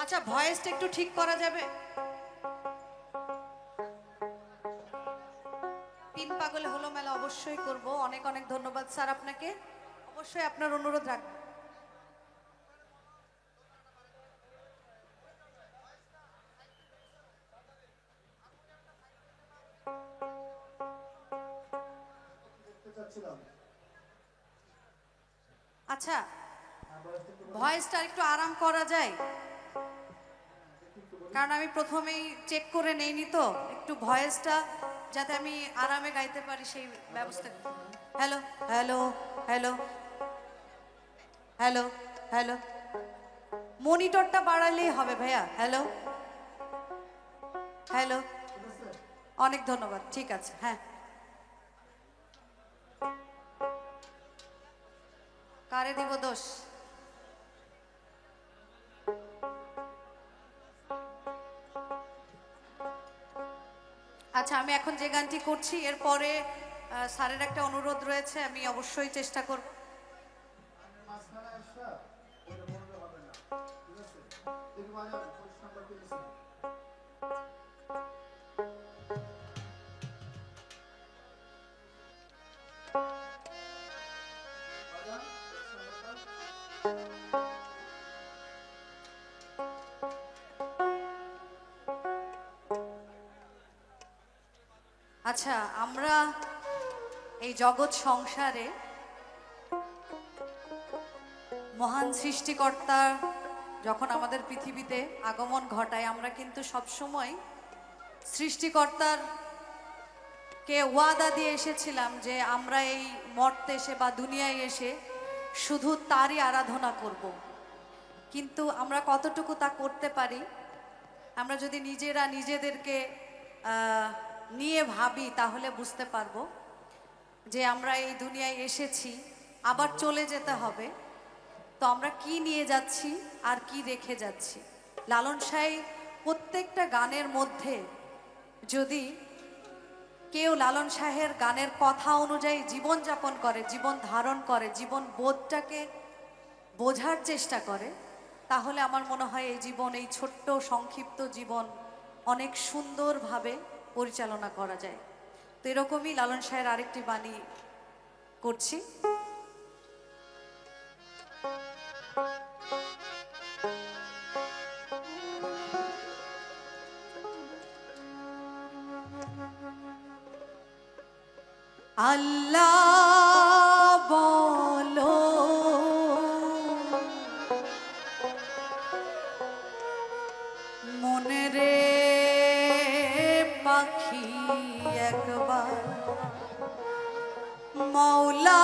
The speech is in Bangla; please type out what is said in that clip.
আচ্ছা, ভয়েসটা একটু ঠিক করা যাবে? তিন পাগলে হলো মেলা অবশ্যই করব। অনেক অনেক ধন্যবাদ স্যার আপনাকে। অবশ্যই আপনার অনুরোধ রাখবো। আচ্ছা, ভয়েসটা একটু আরাম করা যায়? কারণ আমি প্রথমেই চেক করে নেইনি, তো একটু ভয়েসটা যাতে আমি আরামে গাইতে পারি সেই ব্যবস্থা। Hello, hello, hello, hello, hello. মনিটরটা বাড়ালেই হবে ভাইয়া। Hello, hello. অনেক ধন্যবাদ, ঠিক আছে। হ্যাঁ, কারে দিব দোষ? আচ্ছা, আমি এখন যে গানটি করছি এরপরে স্যারের একটা অনুরোধ রয়েছে, আমি অবশ্যই চেষ্টা করব। আচ্ছা, আমরা এই জগৎ সংসারে মহান সৃষ্টিকর্তা যখন আমাদের পৃথিবীতে আগমন ঘটায়, আমরা কিন্তু সবসময় সৃষ্টিকর্তার কে ওয়াদা দিয়ে এসেছিলাম যে আমরা এই মর্তে এসে বা দুনিয়ায় এসে শুধু তারই আরাধনা করব। কিন্তু আমরা কতটুকু তা করতে পারি? আমরা যদি নিজেরা নিজেদেরকে নিয়ে ভাবি তাহলে বুঝতে পারবো যে আমরা এই দুনিয়ায় এসেছি, আবার চলে যেতে হবে। তো আমরা কি নিয়ে যাচ্ছি আর কি রেখে যাচ্ছি? লালন সাহেব প্রত্যেকটা গানের মধ্যে যদি কেউ লালন শাহের গানের কথা অনুযায়ী জীবন যাপন করে, জীবন ধারণ করে, জীবন বোধটাকে বোঝার চেষ্টা করে, তাহলে আমার মনে হয় এই জীবন, এই ছোট্ট সংক্ষিপ্ত জীবন অনেক সুন্দরভাবে পরিচালনা করা যায়। তো এরকমই লালন শাহের আরেকটি বাণী করছি। আল্লাহ বলো মনে রে পাখি একবার, মৌলা